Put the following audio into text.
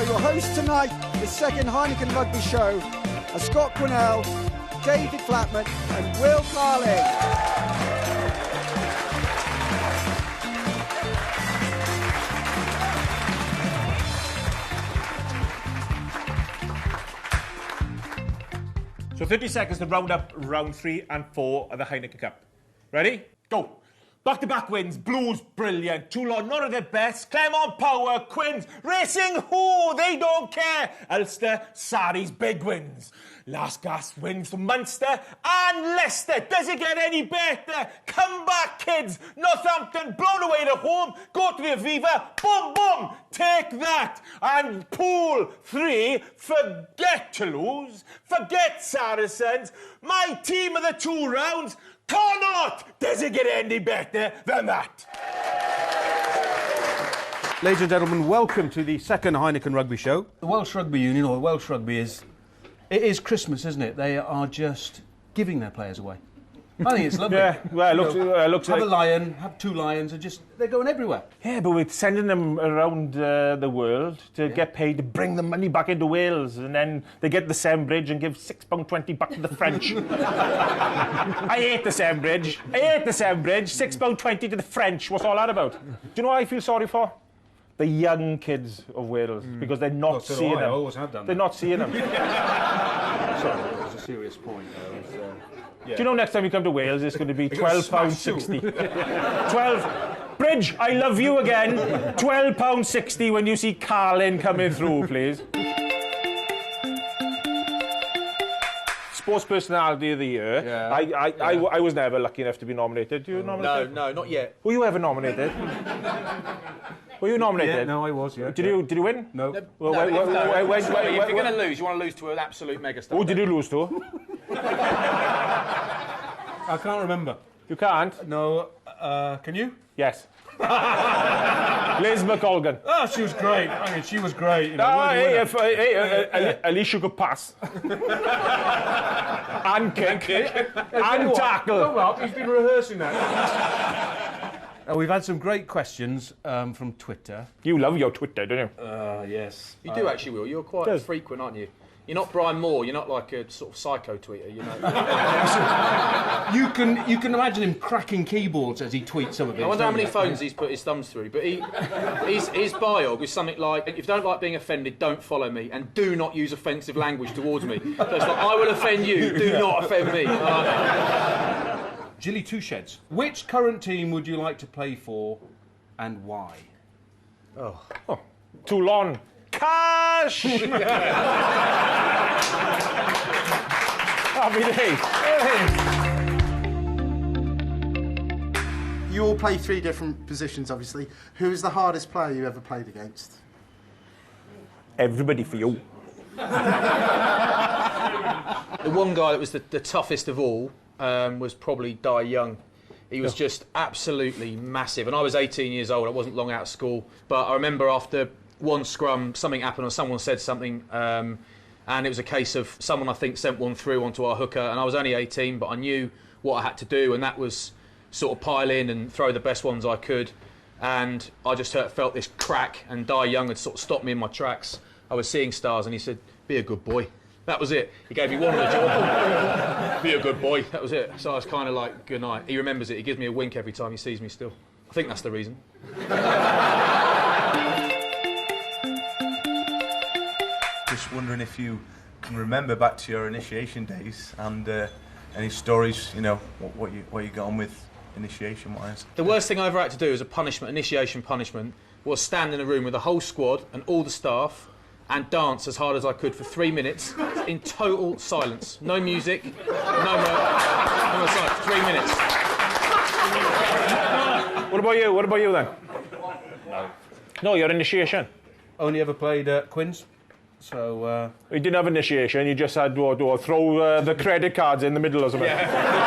So your hosts tonight, the second Heineken Rugby show, are Scott Quinnell, David Flatman and Will Carling. So 30 seconds to round up round 3 and 4 of the Heineken Cup. Ready? Go. Back-to-back wins. Blues, brilliant. Toulon, not at their best. Clermont, power. Quins, racing. Who? They don't care. Ulster, Sarries, big wins. Last gasp wins for Munster and Leicester. Does it get any better? Come back, kids. Northampton, blown away to home. Go to the Aviva. Boom, boom. Take that. And Pool 3, forget Toulouse. Forget Saracens. My team of the 2 rounds. Connaught! Does it get any better than that? Ladies and gentlemen, welcome to the second Heineken Rugby show. The Welsh Rugby Union, or the Welsh Rugby, it is Christmas, isn't it? They are just giving their players away. I think it's lovely. Yeah, well, it looks have like... a lion, have 2 lions, and they're going everywhere. Yeah, but we're sending them around the world to get paid to bring the money back into Wales, and then they get the Sembridge and give £6.20 back to the French. I hate the Sembridge. £6.20 to the French. What's all that about? Do you know what I feel sorry for? The young kids of Wales, because they're not seeing them. I always have done that. They're not seeing them. Sorry, that's a serious point. Do you know next time you come to Wales, it's going to be £12.60. 12. Bridge, I love you again. £12.60 when you see Carlin coming through, please. Sports Personality of the Year. Yeah. I was never lucky enough to be nominated. You nominated? No, not yet. Were you ever nominated? Were you nominated? Yeah, no, I was, yeah. Did you win? No. Well, If you're going to lose, you want to lose to an absolute megastar. Who did you lose to? I can't remember. You can't? No, can you? Yes. Liz McColgan. Oh, she was great. I mean, she was great. You know, At least you could pass. And kick. And tackle. Oh, well, he's been rehearsing that. We've had some great questions from Twitter. You love your Twitter, don't you? Yes. You do actually, Will. You're quite frequent, aren't you? You're not Brian Moore. You're not like a sort of psycho tweeter, you know. You can imagine him cracking keyboards as he tweets some of it. I wonder how many phones he's put his thumbs through. But his biog is something like, if you don't like being offended, don't follow me, and do not use offensive language towards me. So it's like, I will offend you, do not offend me. Gilly Toucheds. Which current team would you like to play for, and why? Oh. Toulon. Cash! Happy days. You all play 3 different positions, obviously. Who's the hardest player you ever played against? Everybody for you. The one guy that was the toughest of all was probably Dai Young. He was just absolutely massive. And I was 18 years old. I wasn't long out of school. But I remember after one scrum, something happened or someone said something. And it was a case of someone, I think, sent one through onto our hooker. And I was only 18, but I knew what I had to do. And that was sort of pile in and throw the best ones I could. And I just felt this crack. And Dai Young had sort of stopped me in my tracks. I was seeing stars. And he said, "Be a good boy." That was it. He gave me one on the jaw. Be a good boy. That was it. So I was kind of like, good night. He remembers it. He gives me a wink every time he sees me still. I think that's the reason. Just wondering if you can remember back to your initiation days and any stories, you know, what you got on with initiation-wise. The worst thing I ever had to do as a punishment, initiation punishment, was stand in a room with the whole squad and all the staff and dance as hard as I could for 3 minutes in total silence. No music, no silence. 3 minutes. What about you? What about you then? No, your initiation. Only ever played Quins. So you didn't have initiation. You just had throw the credit cards in the middle or something. Yeah.